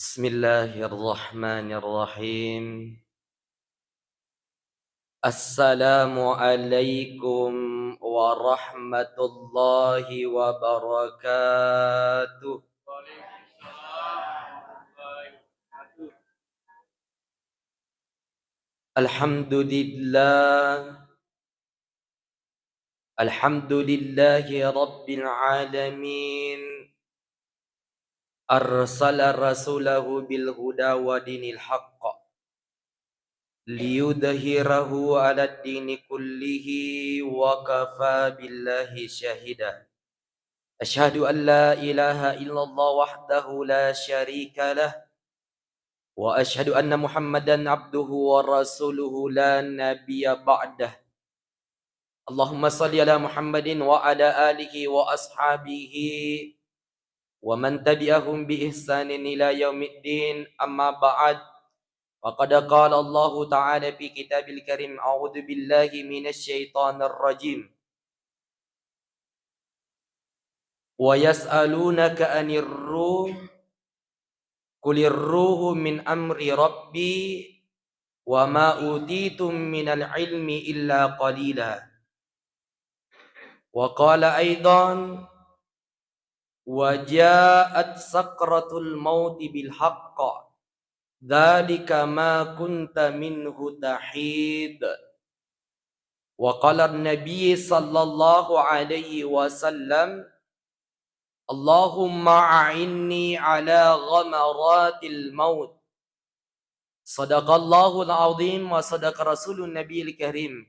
Bismillahirrahmanirrahim. Assalamualaikum warahmatullahi wabarakatuh. Alhamdulillah. Alhamdulillahi rabbil alamin. Arsala rasulahu bil huda wa dinil haqq liyudhhirahu 'alad dini kullihi wa kafa billahi syahida. Asyhadu an la ilaha illallah wahdahu la syarika lah wa asyhadu anna Muhammadan abduhu wa rasuluhu la nabiyya ba'dah. Allahumma salli ala Muhammadin wa ala alihi wa ashabihi wa man tabi'ahum bi ihsanin ila yaumiddin, amma ba'd. Faqad qala Allah ta'ala fi kitabil karim, a'udzu billahi minasy syaithanir rajim. Wa yas'alunaka 'anir ruh qulir ruhu min amri rabbi wa ma utitum minal ilmi illa qalila. Wa qala aidan wa ja'at sakratul mauti bil haqq dzalika ma kunta minhu tahid. Wa qala an-nabiy sallallahu alaihi wasallam, Allahumma a'inni ala ghamaratil maut. Sadaqallahul azim wa sadaqa rasulun nabiyil karim.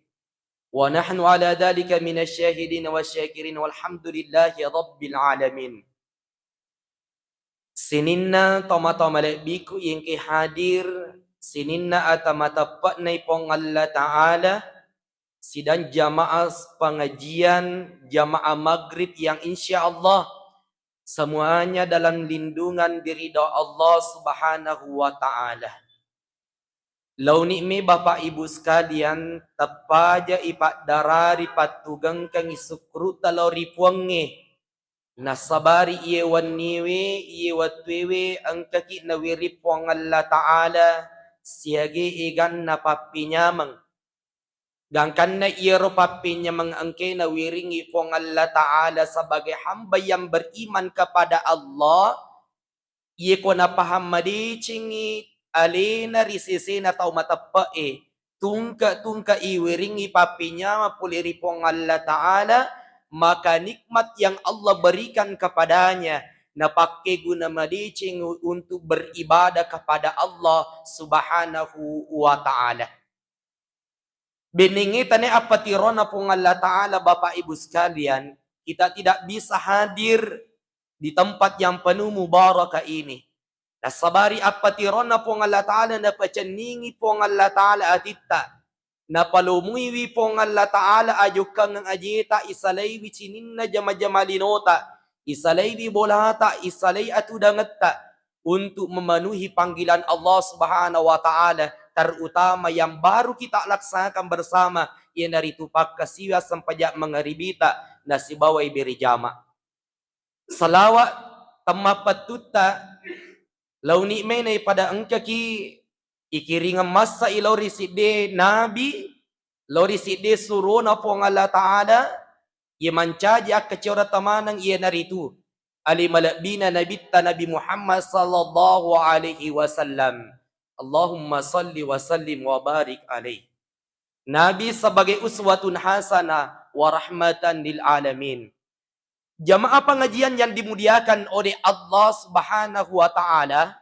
Wa nahnu ala dhalika minasy syahidin wasyakirin walhamdulillahi rabbil alamin. Sininna tama-tama biku yang hadir sininna atamatapat na ipong Allah Ta'ala sidang jamaah pengajian jamaah maghrib yang insyaallah semuanya dalam lindungan diridha Allah Subhanahu wa Ta'ala. Lau nikmi Bapak Ibu sekalian tapaja ipat darari patugang kang isukru talau ripuange nasabari iye waniwe iye watwewe ang kaki na wiripwang Allah Ta'ala siage igan na papinyamang gangkan na iro papinyamang angke na wiringi pong Allah Ta'ala sebagai hamba yang beriman kepada Allah. Iye ko na pahamadi cingi alina risisi na tau matapae tungka iwiringi papinyama puliri pong Allah Ta'ala, maka nikmat yang Allah berikan kepadanya napakai guna madicing untuk beribadah kepada Allah Subhanahu wa Ta'ala. Beningitan apa tirona pong Allah Ta'ala Bapak Ibu sekalian, kita tidak bisa hadir di tempat yang penuh mubarakah ini. Nasabari apa tirona pong Allah Ta'ala napacaningi pong Allah Ta'ala atita napalumuiwi pong Allah Ta'ala ayukang ng ajita isalaiwi chininna jama-jamalinota isalaiwi bolata isalai atudangata untuk memenuhi panggilan Allah Subhanahu wa Ta'ala terutama yang baru kita laksanakan bersama yang dari tupak kasiwa sampajak mengaribita nasibawai beri jama salawat temapatuta launi menay pada engkaki ikiringan masa ilori sidde nabi lori sidde suruna pong Allah Ta'ala imancaja kecora tamanang iya naritu alimalabina nabitta Nabi Muhammad sallallahu alaihi wasallam. Allahumma salli wa sallim wa barik alaih. Nabi sebagai uswatun hasanah wa rahmatan lil alamin. Jamaah pengajian yang dimuliakan oleh Allah Subhanahu wa Ta'ala,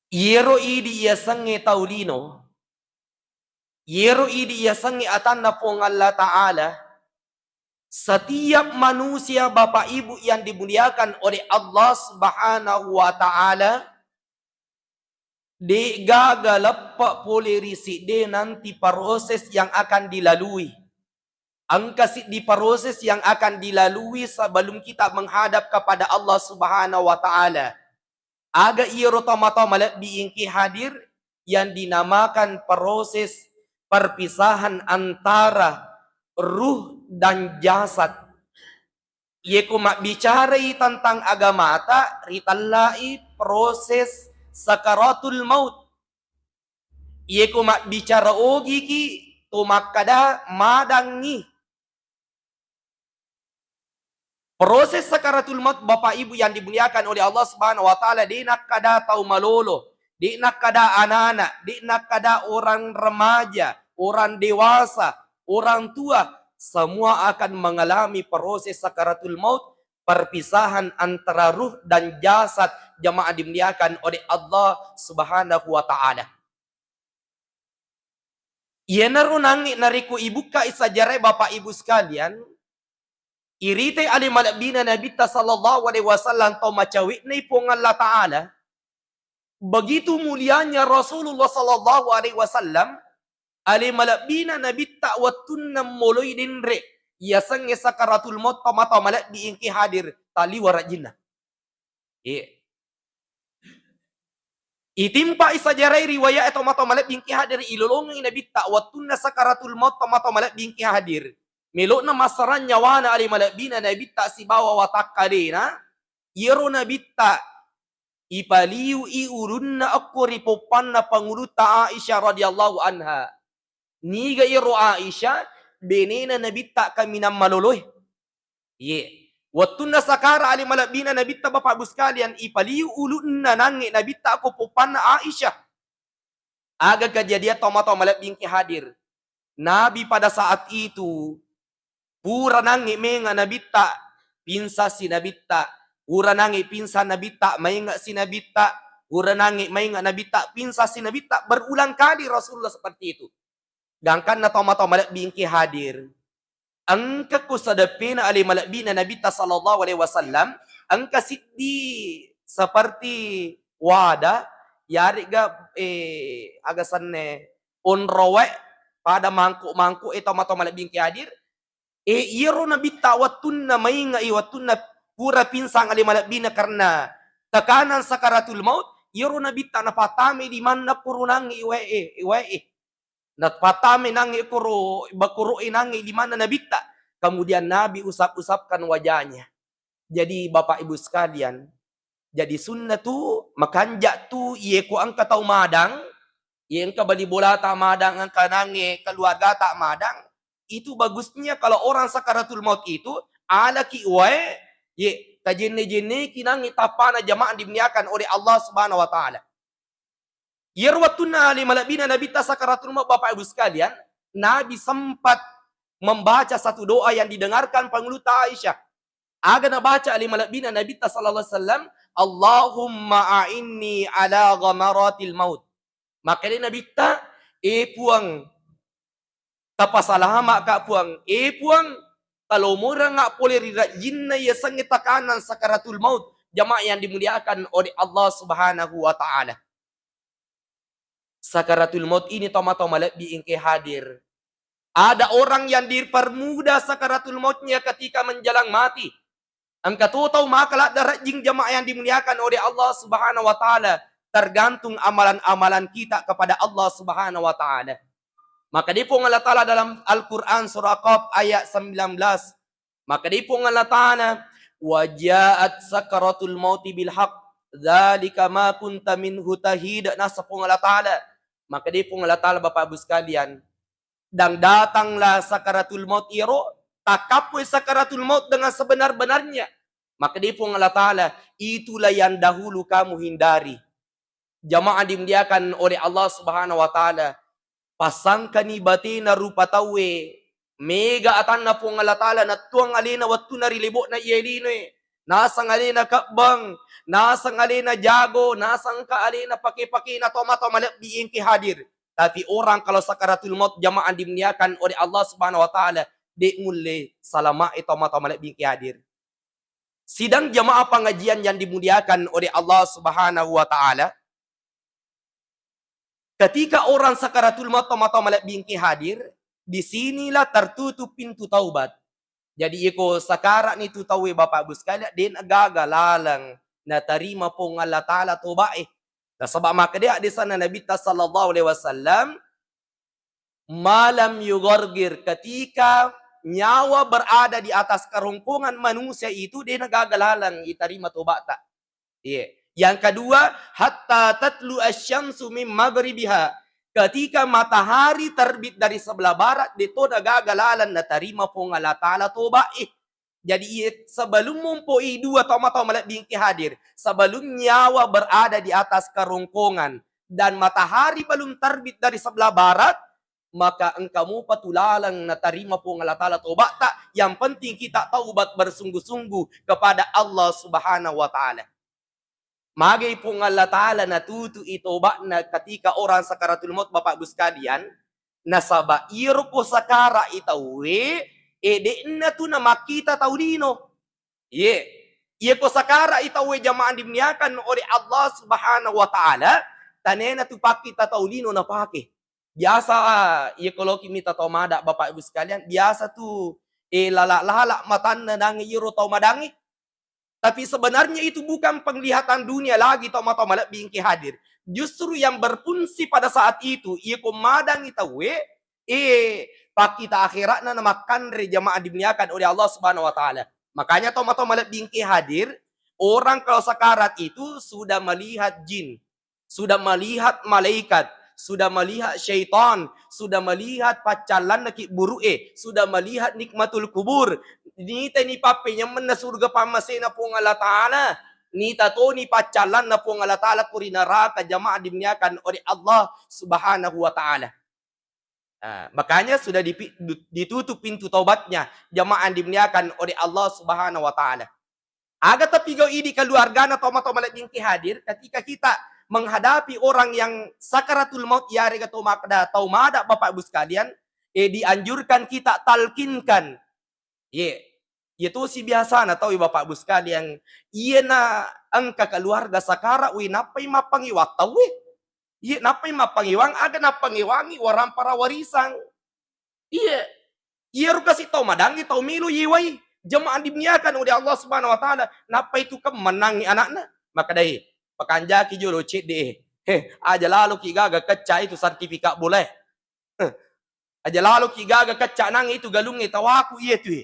yero idi iya sange taulino, yero idi iya sange atanna pong Allah Ta'ala, setiap manusia Bapak Ibu yang dimuliakan oleh Allah Subhanahu wa Ta'ala, de gagalapak polerisi de nanti proses yang akan dilalui. Angkasi di proses yang akan dilalui sebelum kita menghadap kepada Allah Subhanahu wa Ta'ala. Aga iro tama-tama diingki hadir yang dinamakan proses perpisahan antara ruh dan jasad. Ia ko bicarai tentang agama ta, ritalai proses sakaratul maut. Ia ko bicara ogi ki, tumakada madangi. Proses sakaratul maut Bapak Ibu yang dimuliakan oleh Allah Subhanahu wa taala, di nak kada tahu malolo, di nak kada anak-anak, di nak kada orang remaja, orang dewasa, orang tua, semua akan mengalami proses sakaratul maut, perpisahan antara ruh dan jasad. Jamaah dimuliakan oleh Allah Subhanahu wa taala. Ia narunangi nariku ibuka isajarai Bapak Ibu sekalian, irite ali malabina Nabi sallallahu alaihi wasallam tau macawit ni pong Allah Ta'ala. Begitu mulianya Rasulullah sallallahu alaihi wasallam, ali malabina Nabi ta'wattunna moloy dinre. Ya sange sakaratul maut mata malak diingki hadir tali warajina. Itimpa isajarai riwayat atau mata malak diingki hadir ilolongi Nabi ta'wattunna sakaratul maut mata malak diingki hadir. Melok na masaran nyawa na ali malabina na bitta si bawa watak kadena, iro na bitta ipaliu iurun na ako ripopan na panguluta Aisyah radhiyallahu anha. Niga iro Aisyah, benena na bitta kami na maloloy. Watun na sakara ali malabina na bitta Bapak Ibu sekalian, ipaliu ulun na nangi na bitta ako popan na Aisyah. Aga kejadian tomato malabing hadir. Nabi pada saat itu pura nangi menga nabita, pinsa si nabita. Pura nangi pinsa nabita, mainga si nabita. Pura nangi mainga nabita, pinsa si nabita. Berulang kali Rasulullah seperti itu. Gangkan na tomato malakbingki hadir. Angka kusadapina ali malakbina nabita sallallahu alaihi wasallam. Angka siddi seperti wada. Yari ga agasan onrowe pada mangku-mangku tomato malakbingki hadir. Iro na bita watun na mainga watun na pura pinsang ali malabina karena tekanan sakaratul maut. Iro na bita na patami di mana puro nangi iwae. Na patami nangi puro bakuro nangi di mana na bita. Kemudian Nabi usap-usapkan wajahnya. Jadi Bapak Ibu sekalian, jadi sunnah tu makanja tu iye ko ang kataw madang, iye ang kabali bola ta madang ang kanangi keluarga tak madang. Itu bagusnya kalau orang sakaratul maut itu ala ki wae ye tajenne kinang itapana jamaah dimuliakan oleh Allah Subhanahu wa taala. Yarwatuna li malabina nabi sakaratul maut Bapak Ibu sekalian, Nabi sempat membaca satu doa yang didengarkan panguluta Aisyah. Aga nabaca ali malabina nabi sallallahu alaihi wasallam, Allahumma a'inni ala ghamaratil maut. Maka dia nabi puang tapasalahama ka puang puang kalau mura nga boleh rajin na ya sangi takanan sakaratul maut jamaah yang dimuliakan oleh Allah Subhanahu wa taala. Sakaratul maut ini toma-toma diingke hadir. Ada orang yang dipermudah sakaratul mautnya ketika menjelang mati. Angka tahu makalah darajing jamaah yang dimuliakan oleh Allah Subhanahu wa taala, tergantung amalan-amalan kita kepada Allah Subhanahu wa taala. Maka di pong Allah Ta'ala dalam Al-Quran surah Qaf ayat 19. Maka di pong Allah Ta'ala, waja'at sakaratul mauti bilhaq, dzalika ma kunta minhu tahid. Nasa pong Allah Ta'ala. Maka di pong Allah Ta'ala Bapak Ibu sekalian, dan datanglah sakaratul maut iro, takapoy sakaratul maut dengan sebenar-benarnya. Maka di pong Allah Ta'ala, itulah yang dahulu kamu hindari. Jamaah dimuliakan oleh Allah Subhanahu wa Ta'ala. Pasangkan ibati na rupa tawe mega atan na pong Allah Ta'ala na tuang alina watu na rilibok na iyelino nasang alina kabang, nasang alina jago, nasang ka alina paki-paki na tomato malap diingki hadir. Tapi orang kalau sakaratul maut jamaah dimuliakan oleh Allah Subhanahu wa Ta'ala di mulai salama tomato malap diingki hadir. Sidang jamaah pengajian yang dimuliakan oleh Allah Subhanahu wa Ta'ala, ketika orang sakaratul maut tomato malak bingki hadir, disinilah tertutup pintu taubat. Jadi iko sakara ni tutawi Bapak Ibu sekalian, din agagalalang na tarima pong Allah Ta'ala tubae. Nasabak maka dia di sana Nabi sallallahu alaihi wasallam malam yugargir, ketika nyawa berada di atas kerongkongan manusia itu dia nagagalalang iterima tobat tak. Iya. Yang kedua, hatta tatlu asyamsu min maghribiha. Ketika matahari terbit dari sebelah barat, dito nagagalalan na tarima po ng Allah Ta'ala toba Jadi sebelum mumpoi dua toma-toma bingki hadir, sebelum nyawa berada di atas kerongkongan dan matahari belum terbit dari sebelah barat, maka engkau mo patulalang natarima po ng Allah Ta'ala toba tak. Yang penting kita taubat bersungguh-sungguh kepada Allah Subhanahu wa Ta'ala. Magay po ng Allah Ta'ala natuto itoba na ketika orang sakaratul maut Bapak Ibu sekalian, nasaba iro po sakara itawe, di na to na makita taudino. Iya ko sakara itawe jamaan dimniakan oleh Allah Subhanahu wa Ta'ala, tanena to pakita taudino na pake. Biasa, iya kalau kita tomada Bapak Ibu sekalian, biasa tu lala-lala matan na nangi iro tomadangi. Tapi sebenarnya itu bukan penglihatan dunia lagi toma-toma bingki hadir. Justru yang berfungsi pada saat itu, ia kumadang itawe, pak kita akhirat na namakan jamaah dimuliakan oleh Allah Subhanahu wa Ta'ala. Makanya toma-toma bingki hadir, orang kalau sakarat itu sudah melihat jin, sudah melihat malaikat, sudah melihat syaitan, sudah melihat pacalan nakik buru'e, sudah melihat nikmatul kubur. Nita ni pape yang mana surga pamasena po ng Allah Ta'ala. Nita to ni pacalan na po ng Allah Ta'ala kuri neraka jamaah dimniakan oleh Allah Subhanahu wa Ta'ala. Makanya sudah ditutup pintu taubatnya jamaah dimniakan oleh Allah Subhanahu wa Ta'ala. Aga tapi gau ini keluarga na toma-toma bingki hadir ketika kita menghadapi orang yang sakaratul maut yari ka taumada Bapak Ibu sekalian, dianjurkan kita talkinkan. Itu si biasa na tahu Bapak Ibu sekalian, iya na angka keluarga sakara, napay mapangiwat tahu iya napay mapangiwang, aga napangiwangi warang para warisang. Iya kasi tau madangi tau milu yiway. Jemaah dimniakan oleh Allah Subhanahu wa Ta'ala, napay itu menangi anaknya. Maka dahi, pakanjaki julo cik deh. Aja lalu kigaga kecca itu sertifikat boleh. Aja lalu kigaga kecca nang itu galungi tawaku iya tuh.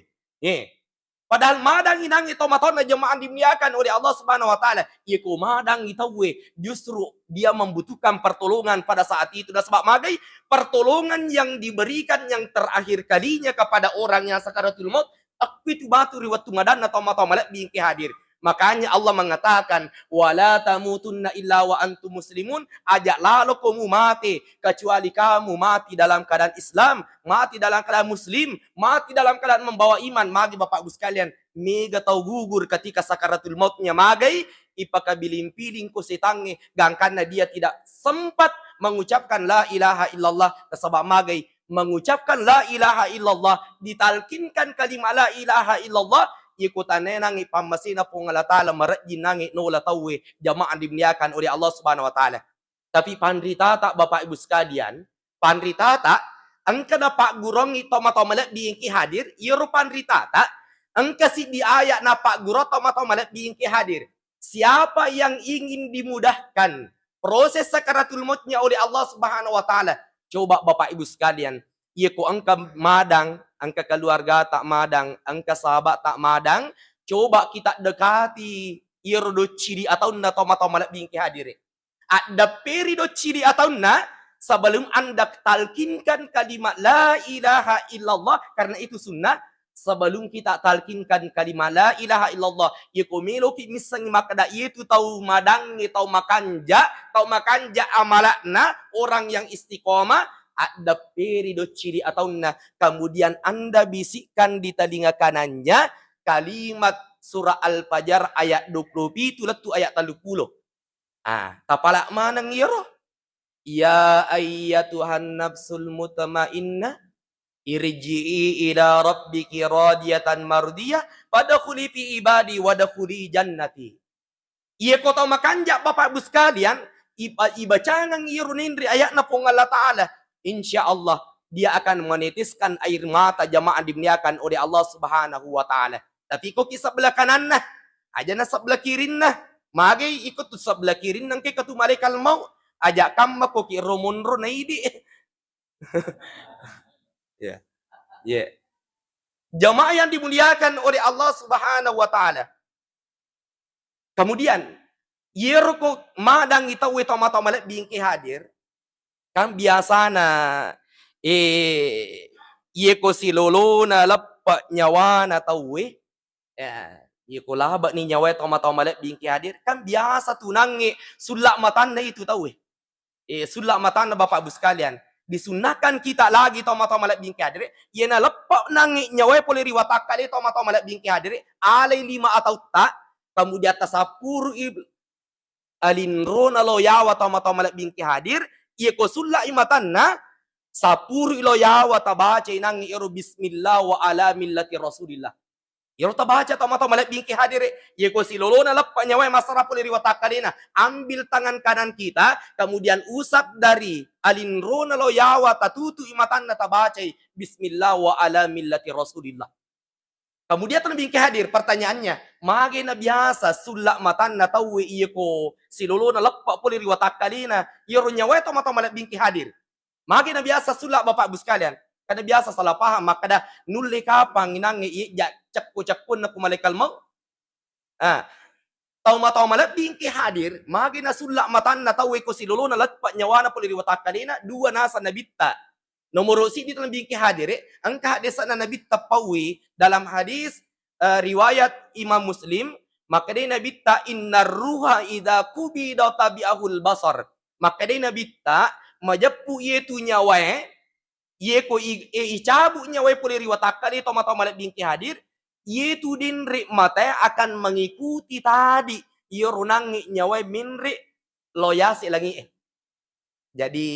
Padahal madang inang itu maton na jemaah dimniakan oleh Allah Subhanahu wa Ta'ala. Iya ko madang itawe justru dia membutuhkan pertolongan pada saat itu. Dan sebab magai pertolongan yang diberikan yang terakhir kalinya kepada orang yang sakaratul maut, aku itu batu riwat tumadan atau mata-mata bingki hadir. Makanya Allah mengatakan, wala tamutunna illa wa antum muslimun, ajak lalu kamu mati kecuali kamu mati dalam keadaan Islam, mati dalam keadaan muslim, mati dalam keadaan membawa iman. Magi Bapak Ibu sekalian, mega tau gugur ketika sakaratul mautnya magai, ipakabiling-piling ko sitangi, gangkana dia tidak sempat mengucapkan la ilaha illallah. Sebab magai mengucapkan la ilaha illallah, ditalkinkan kalimat la ilaha illallah, ikutannya nangi pamasina po ng Allah Ta'ala marajin nangi nula tawe jamaah dimniakan oleh Allah Subhanahu wa Ta'ala. Tapi panritata Bapak Ibu sekalian, panritata ang kada Pak Gurong ito matomalat bingki hadir, iro panritata ang kasi di ayat na Pak Guro matomalat bingki hadir. Siapa yang ingin dimudahkan proses sakaratul mautnya oleh Allah Subhanahu wa Ta'ala, coba Bapak Ibu sekalian, iya ko angka madang, angka keluarga tak madang, angka sahabat tak madang, coba kita dekati irdo ciri atau na toma-toma bingki hadir. Ada periode ciri atau na sebelum Anda talkinkan kalimat la ilaha illallah, karena itu sunnah. Sebelum kita talkinkan kalimat la ilaha illallah, yakumilo ki misang makada itu tahu madang, tahu makanja amalakna orang yang istiqomah. Ada periode ciri atau kemudian Anda bisikkan di telinga kanannya kalimat surah Al-Fajr ayat 20 tu ayat 30. Tapalak manang yoro? Ya ayyatuhan nafsul mutmainnah irji'i ila rabbiki radiyatan mardiyah fadkhuli fi ibadi wadkhuli jannati. Iya ko tahu makanja Bapak Ibu sekalian, ibaca nang irunindri ayat na po ng Allah Ta'ala. Insya Allah dia akan menitiskan air mata jamaah dimniakan oleh Allah Subhanahu wa Ta'ala. Tapi kok sebelah kanan nah, aja na sebelah kiri nah, magay ikut sebelah kiri nang kay katumalikal mau, aja kamma ko ki romunro na idi. Jamaah yang dimuliakan oleh Allah Subhanahu wa taala. Kemudian, yerko madang itaw ito matamalak bingki hadir, kan biasa na ye ko si lolo na lappa nyawa na tawe, ye ko laba ni nyawa ito matamalak bingki hadir, kan biasa tunangi sulak matan na itu tawe. Sulak matan na Bapak Ibu sekalian, disunahkan kita lagi tomato malak bingki hadir, ye na lepak nangi nyawa poli riwatak kali tomato malak bingki hadir, alay 5 atau tak, kemudian tasapuru alinro na loyawa tomato malak bingki hadir, ye ko sulak imatan na, sapuru iloyawa tabaca inangi iro bismillah wa ala millati rasulillah. Iro tabaca tomato malak bingki hadir, ye ko si lolo na lepak nyawa masara poli riwatak kali na, ambil tangan kanan kita, kemudian usap dari alinro na loyawa tatutu imatan na tabaca bismillah wa ala millati rasulillah. Kemudian tanah bingki hadir, pertanyaannya, mage na biasa sulak matan na tawe iya ko si lolo na lepak poli riwatak kali na, iro nyawa tomato malak bingki hadir. Mage na biasa sulak Bapak Ibu sekalian, karena biasa salah paham, maka dah nulle kapang inangi iya cekku-cekkun na kumalikal mau. Tau malak bingki hadir, mage na sulak matan na tawe ko si lolo na lepak nyawa na poli riwatak kali na, 2 nasa nabitta. Nomor si di dalam bingki hadir, angka hadis na Nabi tapawi dalam hadis riwayat Imam Muslim, maka dia Nabi ta innar ruha idza kubida tabi'ahul basar. Maka dia Nabi ta majapu yetu nyawa ye ko icabu nyawa poli riwataka di tomato malak bingki hadir, yetu dinri mata akan mengikuti tadi iyo runangi nyawa minri loyasi lagi. Jadi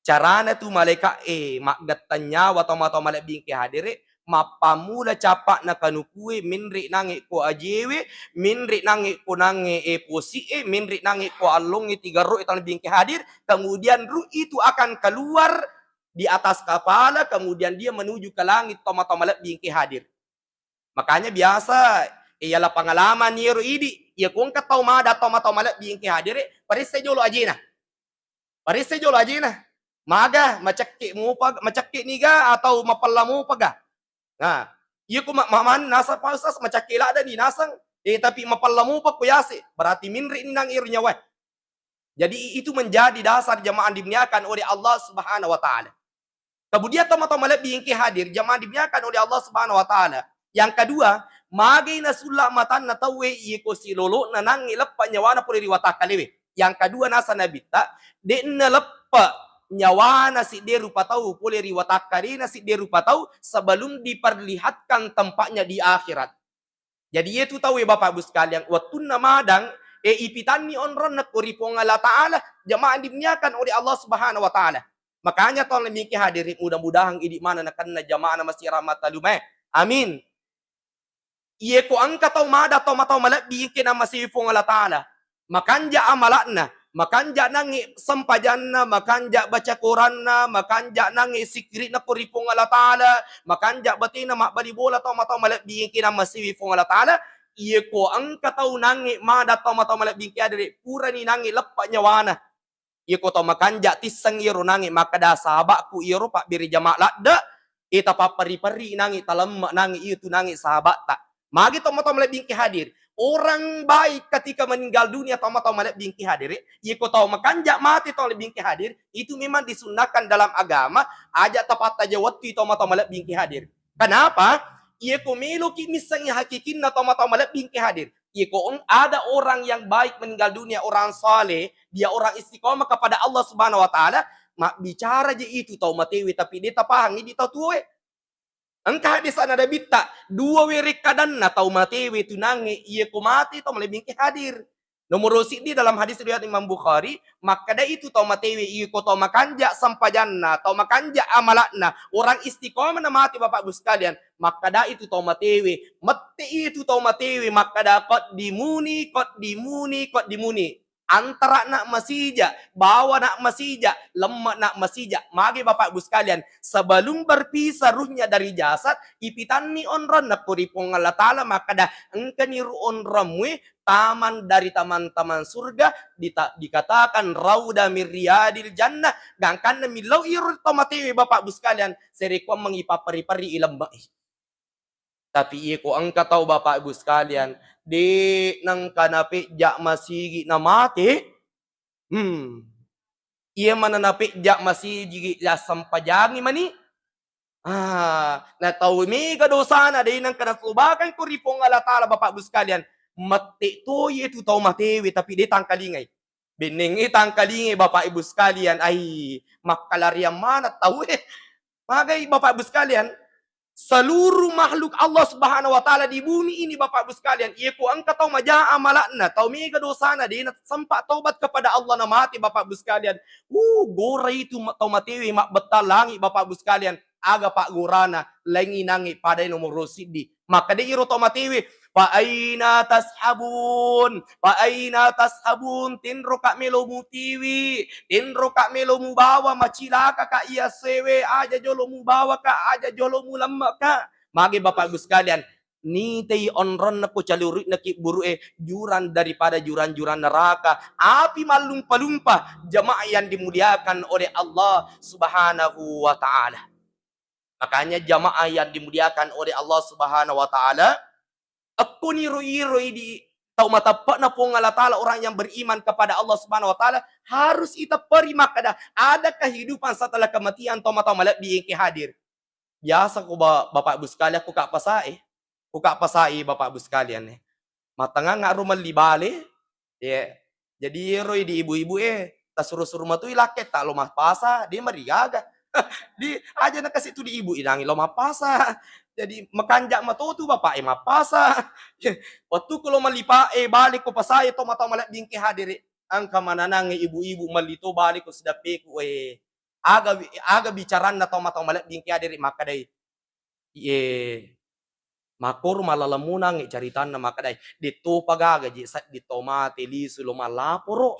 carana tu malaikat makgatanya watau malak bingki hadire mapamula capak na kanukue minri nangi ko ajewe minri nangi ko nangi posi minri nangi ko alungi 3 ru itang bingki hadir, kemudian ru itu akan keluar di atas kepala, kemudian dia menuju ke langit tomato malak bingki hadir. Makanya biasa ialah pengalaman ni ru idi ya kung katau mada tomato malak bingki hadir parisse jolo ajina maga macakki mo pag macakki niga atau mapalla mo paga. Nah, iya ko maman nasa pausas macakki la da ni nasang tapi mapalla mo pag kuyasi berarti minri ni nang irnya wa. Jadi itu menjadi dasar jamaah dimuliakan oleh Allah Subhanahu wa taala. Kemudian teman-teman bingki hadir jamaah dimuliakan oleh Allah Subhanahu wa taala. Yang kedua, magay na sulak matan na tawe iya ko si lolo na nang ilappa nyawana puli riwata kaliwe. Yang kedua nasa nabita, di na leppa nyawa na si deru patau puli riwatak karina si deru patau sebelum diperlihatkan tempatnya di akhirat. Jadi itu tahu ya Bapak Ibu sekalian, waktu namadang ipitan ni onron na kuripong Allah Ta'ala jamaah dimuliakan oleh Allah Subhanahu wa taala. Makanya tolong miki hadirin mudah-mudahan idi mana na kanna jamaah na masih rahmat lumay. Amin. Iye ko ang kataw mada to mataw malak bikin na masih Allah Ta'ala. Makanja amalatna, makanja nangi sampajan na, makanja baca Quran na, makanja nangi sikri na kuripong Allah Ta'ala, makanja batin na makbali bola to mataw malak bikin na masih Allah Ta'ala. Iye ko ang kataw nangi mada to mataw malak bikin adiri pura ni nangi lepa nyawana. Iye ko to makanja tisang iro nangi makada sahabat ku iro pak biri jamaah lakda ita papari-pari nangi talam nangi itu nangi sahabat tak. Magi to mataw malak bikin hadir. Orang baik ketika meninggal dunia atau malak bingki hadir, iko tahu makanjak mati atau bingki hadir, itu memang disunahkan dalam agama, aja tepat aja waktu itu malak bingki hadir. Kenapa? Iko meluki misalnya hakikin atau malak bingki hadir. Iko ada orang yang baik meninggal dunia, orang saleh, dia orang istiqomah kepada Allah Subhanahu wa taala, mak bicara je itu tahu matewi tapi dia tapahang ini tahu tuwe. Angka di sana ada bita 2 wirik kadan na tau matewe tunangi iya ko mati tau malibingki hadir. Nomor di dalam hadis riwayat Imam Bukhari, maka da itu tau matewe iya ko tau makanja sampajanna tau makanja amalakna orang istiqomah na mati Bapak Ibu sekalian, maka da itu tau matewe mati itu tau matewe maka da kot dimuni antara nak masija, bawa nak masija, lemak nak masija. Magi Bapak Ibu sekalian, sebelum berpisah ruhnya dari jasad, ipitan ni onron nak kuripong Allah Ta'ala, maka dah engkani ru onramwe, taman dari taman-taman surga, dikatakan rauda mirriyadil jannah, gangkan na milaw iru tomatewe Bapak Ibu sekalian, serikwa mengipapari-pari ilam ba'i. Tapi iko ang kataw Bapak Ibu sekalian, di nang kanapi jak masigi na mati, iya mananapi jak masigi la sampajangi mani, nataw mi kadosana di nang kanasubakan ko ripong alatala Bapak Ibu sekalian, mati to itu tau matewi tapi di tangkalingay. Bining itangkalingay Bapak Ibu sekalian, ay makalariang mana tahu Bagay Bapak Ibu sekalian, seluruh makhluk Allah Subhanahu wa taala di bumi ini Bapak Ibu sekalian, iya ko ang kataw majaa malakna, tau mi kadosana di sampa taubat kepada Allah na mati Bapak Ibu sekalian. Goray itu tau matiwi mak betal langi Bapak Ibu sekalian. Aga pak gurana langi nangi pada nomor sidi. Maka di iro tau matiwi, fa aina tashabun, fa aina tashabun, tinro kak melo mutiwi, tinro kak melo mu bawa macilaka ka iya sewe aja jolo mu bawa ka aja jolo mu lamma ka. Magi Bapak Ibu sekalian, ni tei onron na ko calurit na kiburu juran daripada juran-juran neraka, api malumpa-lumpa, jamaah yang dimuliakan oleh Allah Subhanahu wa taala. Makanya jamaah yang dimuliakan oleh Allah Subhanahu wa taala, aku niru-iroi di tau matapak na po ngalatala orang yang beriman kepada Allah Subhanahu wa taala harus itapari makada ada kehidupan setelah kematian tau matau malak biing hadir. Biasa ko ba Bapak Ibu sekalian ko kapasai Bapak Ibu sekalian matanga nga rumah libale jadi roy di ibu-ibu tasuru-suru matu ilaket tak lo pasa dia marigaga di aja na kasi itu di ibu inangi lo mapasa. Jadi makanjak matutu Bapak mapasa. Waktu kalau malipa balik ko pasaya to mata malak bingki hadiri ang kamananang ibu-ibu malito balik ko sedapi ko aga bicaran na to mata malak bingki hadiri makadai makur malalamunang caritan na makadai dito pagaga ji sat dito mati lisu lo malaporo.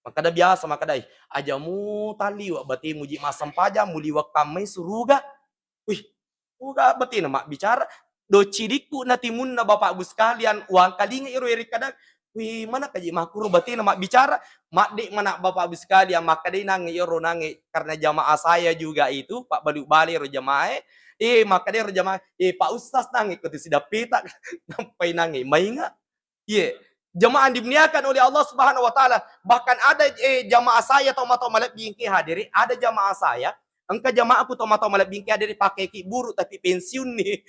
Makada biasa makadai ajamu taliwa bati muji masam paja muliwak kamay suruga. Wih, uga bati na mak bicara do cidiku na timun na Bapak Ibu sekalian uang kalinga iro-iri kadang. Wih, mana kaji makuru bati na mak bicara mak dik mana Bapak Ibu sekalian makadai nangi iro nangi karena jamaah saya juga itu Pak balik iro jamaah makadai iro jamaah Pak Ustaz nangi ko sudah pita sampai nangi mainga. Jamaah dimuliakan oleh Allah Subhanahu wa taala. Bahkan ada jamaah saya atau malak bingki hadiri, ada jamaah saya, engka jamaah aku atau malak bingki hadiri pakai ki buru tapi pensiun nih.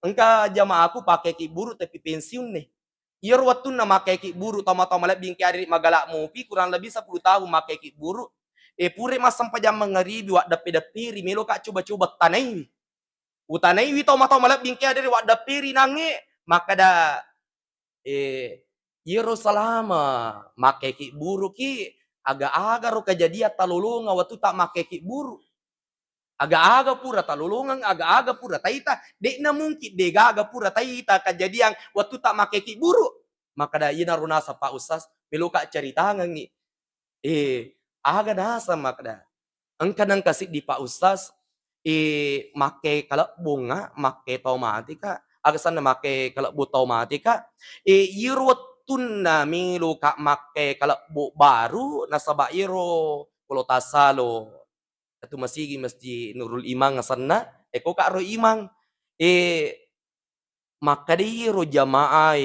Engka jamaah aku pakai ki buru tapi pensiun nih. Iyor waktu na makai ki buru atau malak bingki hadiri magalak mupi kurang lebih 10 tahun makai ki buru. Pure mas sampai jam mengeribi wak dapi-dapiri melo kak coba-coba tanai. Utanai wi atau malak bingki hadiri wak dapiri nange maka da Iro salama make ki buru ki aga-aga ro kejadian talulunga waktu tak make ki buru. Aga-aga pura talulungan, aga-aga pura taita. Dek na mungkin gaga pura taita kejadian waktu tak make ki buru. Maka da ina runasa Pak Ustaz meluka cerita ngangi. Aga nasa maka da. Engka nang kasih di Pak Ustaz make kalau bunga, make tomatika, aga sana make kalau bu tomatika, iro tunna milu kak make kalau bu baru nasaba iro kulo tasalo itu masih Nurul Imang sana ko kak ro imang maka iro jamaah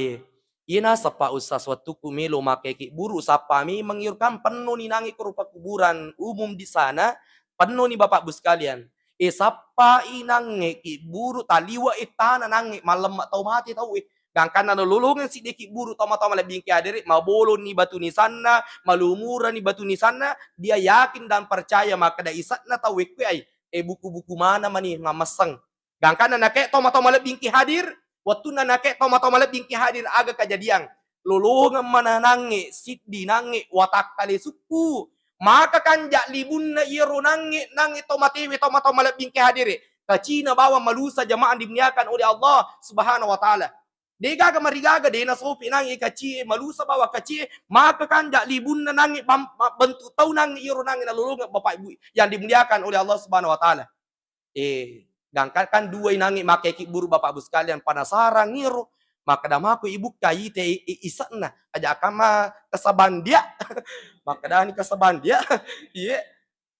ina sapa Ustaz waktu kumilu make ki buru sapa mi mengiurkan penuh ni nangi kerupa kuburan umum di sana penuh ni Bapak Bu sekalian sapa inange ki buru taliwa itana nange malam tau mati tau Gangkan na nalulungan si deki buru toma-toma labing kaya diri, mabolo ni batu ni sana, malumura ni batu ni sana, dia yakin dan percaya maka da isat na tawik ay buku-buku mana mani ngamasang. Gangkan na nake toma-toma labing hadir, waktu na nake toma-toma labing hadir aga kejadian. Lulungan mana nange, siddi nange, watak kali suku. Maka kanja libun na iro nange, nange tomatiwi toma-toma labing hadir. Kacina bawa malusa jamaah dimuliakan oleh Allah Subhanahu wa taala. Degaga marigaga de na sopi nangi kaci malusa bawa kaci maka kanja libun na nangi bentuk tau nangi iro nangi nalulungan Bapak Ibu yang dimuliakan oleh Allah Subhanahu wa taala. Gangkan kan dua nangi make ki buru Bapak Ibu sekalian panasarang ngiro maka damaku ibu kayi te isana aja akama kesaban dia maka dani kesaban dia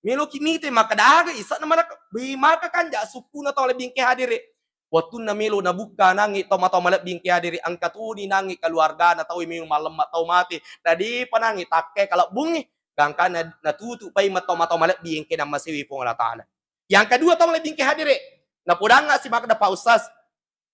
milo kimite maka daga isana mana maka kanja suku na tau lebih ke hadire Waktu na melo na buka nangi tomato malap bingki hadiri angkatuni nangi keluarga na tahu minum malam atau mati. Tadi panangi takke kalau bungi gangka na tutu pai mato malap bingki na masiwi pong Allah Taala. Yang kedua tong malap bingki hadiri. Na pudang nga si makda pa usas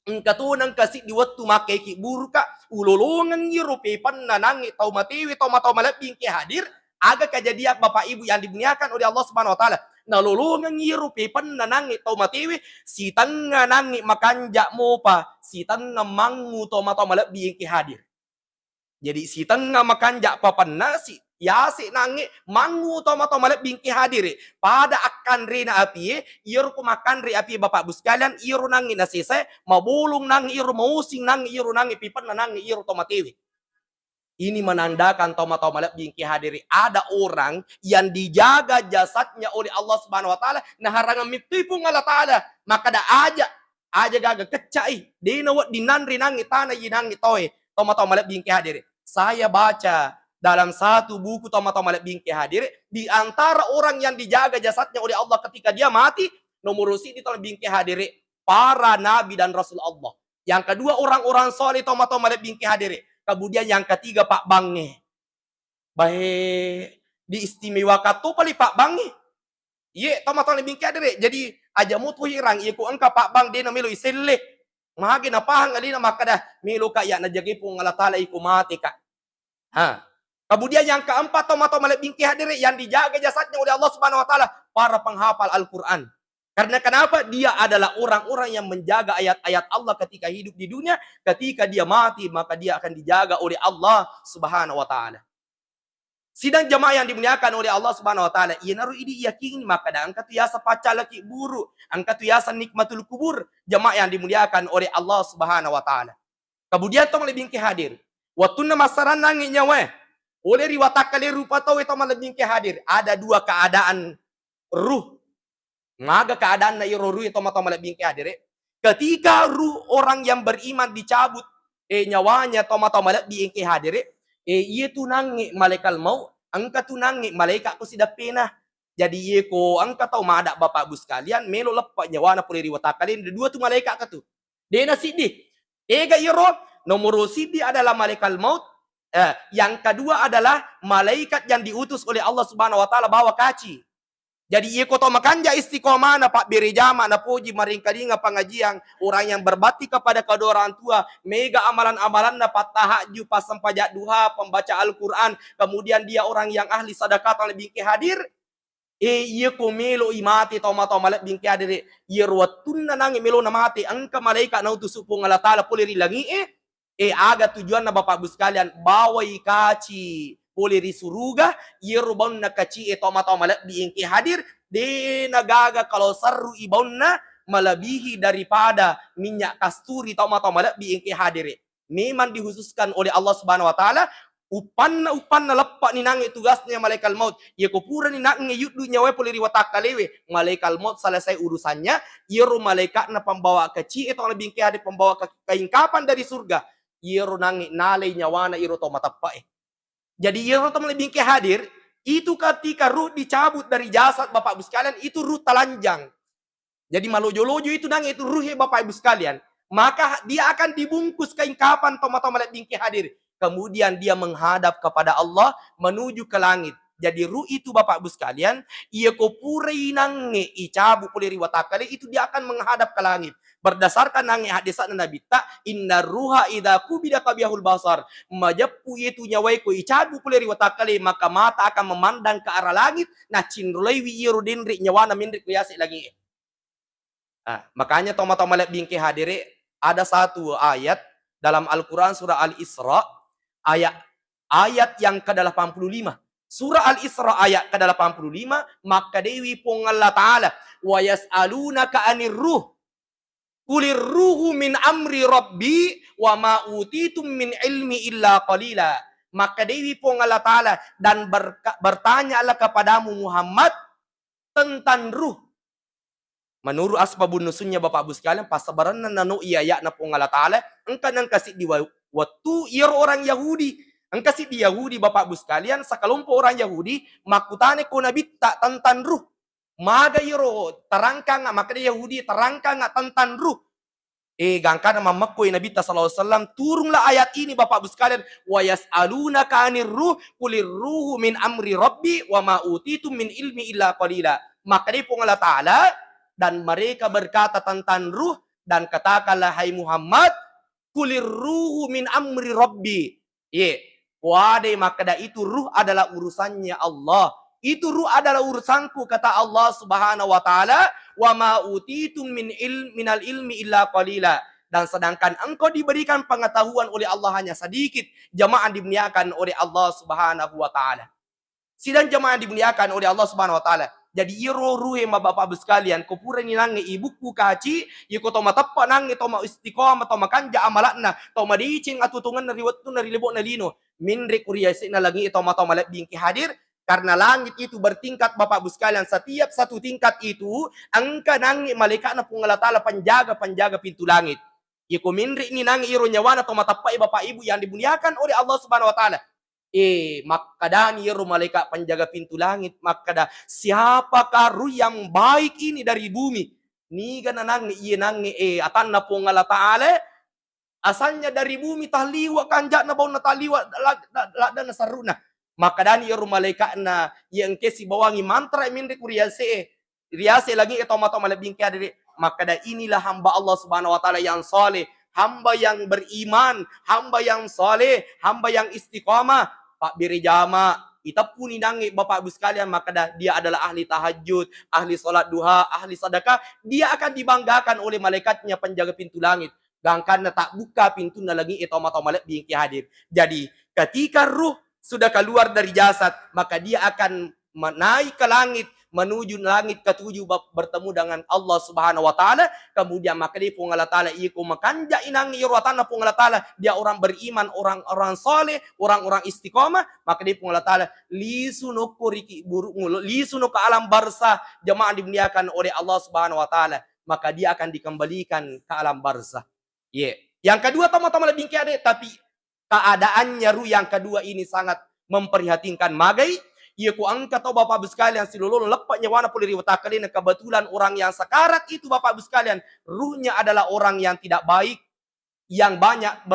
angkatunang kasi di waktu make ki burka ulolongan yirupi pan na nangi tau matiwi tomato malap bingki hadir. Aga kejadian Bapak Ibu yang dimuliakan oleh Allah Subhanahu wa taala. Nalulungan ngirupi pan nanangi tau matiwi si tanga nangi makanja mo pa si tanga mangu tomato malap bingki hadir. Jadi si tanga makanja pa panasi ya si nangi mangu tomato malap bingki hadir. Pada akan rina api iru kumakan ri api Bapak Ibu sekalian iru nangi nasise mabulung nangi iru mausing nangi iru nangi pipan nangi iru tomatiwi. Ini menandakan tomato malap bingki hadiri. Ada orang yang dijaga jasadnya oleh Allah Subhanahu wa taala, nah harangan mitipung Allah taala. Maka da aja gaga kecai. Dinawat dinanri nangi tanah yinangi toy. Tomato malap bingki hadiri. Saya baca dalam satu buku tomato malap bingki hadiri, di antara orang yang dijaga jasadnya oleh Allah ketika dia mati, nomor di tomato bingki hadiri para nabi dan rasul Allah. Yang kedua orang-orang soleh tomato malap bingki hadiri. Kemudian yang ketiga Pak Bange. Baik diistimewakan tu pali Pak Bange. Ye tomato lebih kadere. Jadi aja mutu hirang ye ku angka Pak Bang dia namilu isille. Mahagi na pahang alina makada milu ka ya na jagi pung Allah taala iku mati ka. Ha. Kemudian yang keempat tomato lebih kadere yang dijaga jasadnya oleh Allah Subhanahu wa taala para penghafal Al-Qur'an. Karena kenapa? Dia adalah orang-orang yang menjaga ayat-ayat Allah ketika hidup di dunia. Ketika dia mati, maka dia akan dijaga oleh Allah Subhanahu wa taala. Sidang jamaah yang dimuliakan oleh Allah Subhanahu wa taala, ia naru ini yakin maka da angka tu yasa pacalaki buru, angka tu yasa nikmatul kubur, jamaah yang dimuliakan oleh Allah Subhanahu wa taala. Kemudian tong lebih ke hadir. Waktu na masaran nangin nyawa. Oleh riwatak kali rupa tau itu lebih ke hadir. Ada dua keadaan ruh. Maga keadaan na iroru itu mata malabing hadire. Ketika ruh orang yang beriman dicabut nyawanya tomato malabing hadire, iya tunangi malaikat mau, angka tunangi malaikat ko sidak pena. Jadi iya ko angka tau mada Bapak Ibu sekalian melo lepak nyawana puli riwatakalin dua tu malaikat katu. Dena sidi. Ega iro nomor sidi adalah malaikat maut. Yang kedua adalah malaikat yang diutus oleh Allah Subhanahu wa taala bawa kaci. Jadi ia kota makanja istiqomah na Pak Birijama na puji maringkalinga pengajian orang yang berbakti kepada kedua orang tua mega amalan-amalan na patahaju pas sempajak duha pembaca Al-Quran kemudian dia orang yang ahli sedekah lebih ke hadir ia ko melo imati tomato malak bingki hadir ia ruwatun na nangi melo na mati angka malaikat na utus supung Allah taala puliri langi aga tujuan na Bapak Ibu sekalian bawai kaci boleh disuruga, yeruban na kaci tomato malak diingki hadir, de nagaga kalau seru ibon na melebihi daripada minyak kasturi tomato malak diingki hadir. Memang dihususkan oleh Allah Subhanahu wa taala upan na lepak ni nangi tugasnya malaikat maut. Ye kupura ni nangi yudu nyawa boleh riwatak kalewe. Malaikat maut selesai urusannya, yeru malaikat na pembawa kaci itu lebih ingki hadir pembawa keingkapan dari surga. Yeru nangi nalai nyawana iru tomato pae. Jadi yang lebih ke hadir, itu ketika ruh dicabut dari jasad Bapak Ibu sekalian, itu ruh telanjang. Jadi malojo-lojo itu nang itu ruhnya Bapak Ibu sekalian. Maka dia akan dibungkus kain kapan tomato lebih ke hadir. Kemudian dia menghadap kepada Allah, menuju ke langit. Jadi ruh itu Bapak Ibu sekalian, ia kopure nange icabu puli riwatakale itu dia akan menghadap ke langit. Berdasarkan nange hadis Nabi ta inna ruha idza kubida tabihul basar majapu itu nyawai ko icabu puli riwatakale maka mata akan memandang ke arah langit nah cinrulaiwi irudinri nyawana minri kuyasi lagi. Makanya toma-toma bingki hadire ada satu ayat dalam Al-Qur'an surah Al-Isra ayat yang ke-85. Surah Al-Isra ayat ke-85 maka dewi pun Allah Ta'ala wa yas'alunaka 'anir ruh qulir ruhu min amri rabbi wa ma utitum min ilmi illa qalila. Maka dewi pun Allah Ta'ala dan bertanyalah kepadamu Muhammad tentang ruh. Menurut asbabun nusunnya Bapak Ibu sekalian pasabaran nanu iya na pun Allah Ta'ala engkau nang kasih di waktu ir orang Yahudi engkau kasih di Yahudi Bapak Ibu sekalian sekelompok orang Yahudi makutane ko nabitta tentang ruh. Maga iro terangkan maka Yahudi terangkan tentang ruh. Gangkana mamakkoy Nabi sallallahu alaihi wasallam turunlah ayat ini Bapak Ibu sekalian, wa yas'alunaka 'anir ruh qulir ruhu min amri rabbi wa ma utitum min ilmi illa qalila. Maka dia pun Allah Ta'ala, dan mereka berkata tentang ruh, dan katakanlah hai Muhammad, kulir ruhu min amri rabbi. Wadai maka itu ruh adalah urusannya Allah. Itu ruh adalah urusanku, kata Allah Subhanahu wa taala, wa ma utitum minal ilmi illa qalila. Dan sedangkan engkau diberikan pengetahuan oleh Allah hanya sedikit. Jamaah dimuliakan oleh Allah Subhanahu wa taala. Sidang jamaah dimuliakan oleh Allah Subhanahu wa taala. Jadi ruh yang bapak-bapak sekalian, kupura ni nange ibuku kaci, iko to matappa nange to ma istiqamah to makanja amalatna, to madicing atutungan na riwattu na rilibok na lino. Minri kuriyasi na lagi ito mato malak bingki hadir, karena langit itu bertingkat bapak ibu sekalian, setiap satu tingkat itu angka nange malaikat na pungalatala penjaga pintu langit. Iko minri ni nange iro nyawana to matappai bapak ibu yang dimuliakan oleh Allah Subhanahu wa taala. Makada ni malaikat penjaga pintu langit, makada siapakah ruh yang baik ini dari bumi? Ni gananang iya nang atan na po ngala taala asalnya dari bumi tahliwa kanja na bau na tahliwa la na saruna. Makada ni malaikat na yang kesi bawangi mantra min riase lagi ito mato malabing kaya dari. Makada inilah hamba Allah Subhanahu wa taala yang saleh, hamba yang beriman, hamba yang saleh, hamba yang istiqamah. Pak Biri Jama, itapun nangi bapak ibu sekalian, maka dia adalah ahli tahajud, ahli salat duha, ahli sedekah. Dia akan dibanggakan oleh malaikatnya penjaga pintu langit. Gangkan na tak buka pintu na lagi ito mata malak bingki hadir. Jadi ketika ruh sudah keluar dari jasad, maka dia akan naik ke langit, menuju langit ketujuh bertemu dengan Allah Subhanahu wa taala. Kemudian maka dia pun Allah taala iku makanja inang irwatana pun Allah taala, dia orang beriman, orang-orang saleh, orang-orang istiqamah. Maka dia pun Allah taala lisunuk kuriki buruk lisunuk ke alam barzah, jemaah dimuliakan oleh Allah Subhanahu wa taala. Maka dia akan dikembalikan ke alam barzah. Yang kedua tama-tama lebih kiade, tapi keadaannya ruh yang kedua ini sangat memprihatinkan. Magai ku angkat tau bapak ibu sekalian, silulul lepak nyawana pulih riwatakalin, kebetulan orang yang sekarat itu bapak ibu sekalian, ruhnya adalah orang yang tidak baik, yang banyak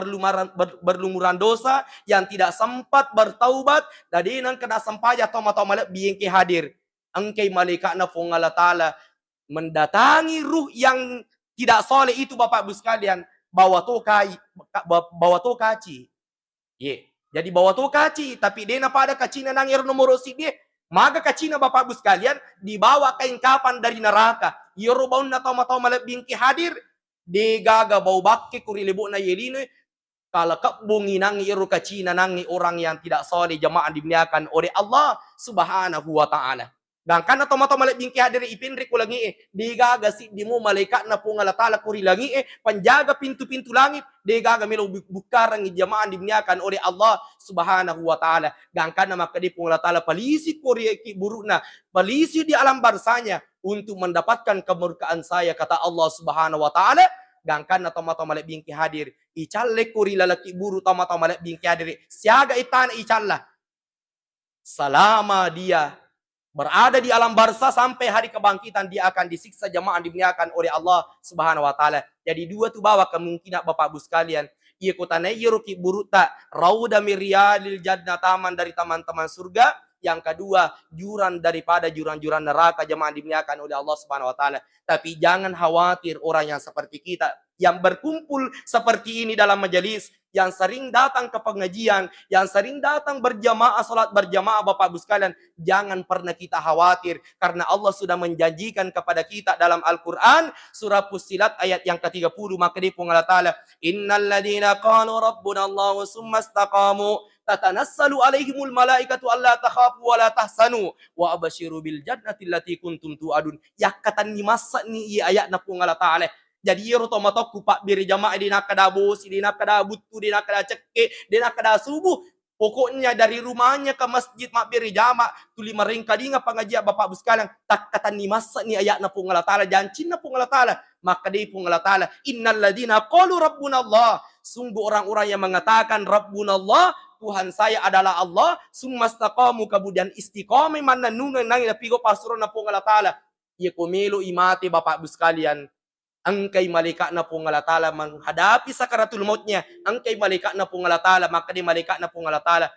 berlumuran dosa, yang tidak sempat bertaubat, dan nang kena sempaya tau malak biengke hadir. Engkai malaikat na Allah taala mendatangi ruh yang tidak soleh itu bapak ibu sekalian, bawa to kaci. Jadi bawa tu kaci, tapi dia na pada kacina nang nomor dia. Maka kacina bapak ibu sekalian dibawa kain kapan dari neraka. Yoro bau na tau malak bingki hadir, degaga bau bakke kuri lebu na yelino. Kalau kebungi nang iru kacina nang orang yang tidak soleh, jamaah dimuliakan oleh Allah Subhanahu wa taala. Dan karena tomato malak bingki hadir ipinri ko lagi degaga si dimu malaikat na po ngalatala kuri lagi penjaga pintu-pintu langit, degaga milo bukarang jamaah dimuliakan oleh Allah Subhanahu wa taala. Dan karena maka di po ngalatala palisi kuri buruna, palisi di alam barsanya untuk mendapatkan kemurkaan saya, kata Allah Subhanahu wa taala. Dan karena tomato malak bingki hadir icalle kuri lalaki buru tomato malak bingki hadir siaga itana icalla selama dia berada di alam barzah sampai hari kebangkitan, dia akan disiksa, jamaah dimuliakan oleh Allah Subhanahu wa taala. Jadi dua tu bawa kemungkinan bapak ibu sekalian. Ia kutanayyiru ki buruta rauda miryalil jannah, taman dari taman-taman surga. Yang kedua, jurang daripada jurang-jurang neraka, jamaah dimuliakan oleh Allah Subhanahu wa taala. Tapi jangan khawatir orang yang seperti kita, yang berkumpul seperti ini dalam majelis, yang sering datang ke pengajian, yang sering datang berjamaah, salat berjamaah bapak ibu sekalian, jangan pernah kita khawatir, karena Allah sudah menjanjikan kepada kita dalam Al-Quran surah Fussilat ayat yang ke-30. Maka dia pun Allah taala, innal ladina qalu rabbuna Allah summa istaqamu tatanassalu alaihimul malaikatu alla takhafu wa la tahsanu wa abashiru bil jannati allati kuntum tu'adun. Yakatan ni masa ni ayat na pun Allah taala. Jadi yero tomatok Pak Biri Jamaah di nakada bos, di nakada butu, di nakada ceke, di nakada subuh. Pokoknya dari rumahnya ke masjid Mak Biri Jamaah, tuli merengka dinga pengajian bapak ibu sekalian, tak kata ni masa ni ayat na pung Allah taala, janji na pung Allah taala. Maka dia pung Allah taala, innal ladina qalu rabbuna Allah. Sungguh orang-orang yang mengatakan rabbuna Allah, Tuhan saya adalah Allah, sumastaqamu, kemudian istiqamah mana nungan nang pigo pasuron na pung Allah taala. Ia komelo imati bapak ibu sekalian. Angkay malika na po nga Ta'ala menghadapi sakaratul mautnya, angkay malika na po nga Ta'ala, maka di malika na po nga Ta'ala,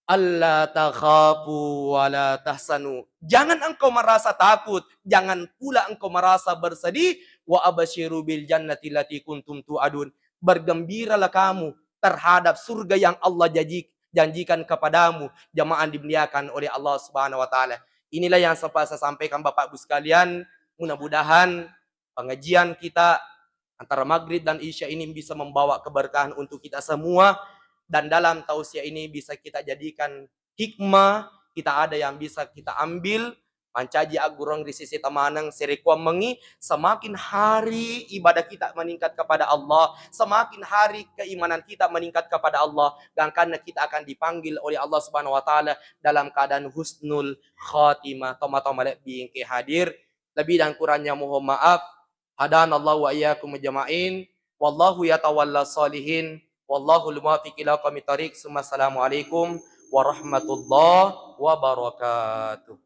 alla takhafu wa la tahsanu. Jangan engkau merasa takut, jangan pula engkau merasa bersedih. Wa abasyiru bil jannati lati kuntum tu'adun. Bergembiralah kamu terhadap surga yang Allah janjikan kepadamu, jamaah dimuliakan oleh Allah Subhanahu wa taala. Inilah yang sempat saya sampaikan Bapak Ibu sekalian. Mudah-mudahan pengajian kita antara maghrib dan isya ini bisa membawa keberkahan untuk kita semua. Dan dalam tausiah ini bisa kita jadikan hikmah, kita ada yang bisa kita ambil, mancaji agurong di sisi tamanang serikuam mengi, semakin hari ibadah kita meningkat kepada Allah, semakin hari keimanan kita meningkat kepada Allah, dan karena kita akan dipanggil oleh Allah Subhanahu wa taala dalam keadaan husnul khatimah. Toma-toma lebih ke hadir, lebih dan kurangnya mohon maaf. Hadanallahu wa iyyakum jama'in, wallahu yatawalla salihin. Wallahul muwaffiq ila aqwamit thoriq. Assalamualaikum warahmatullahi wabarakatuh.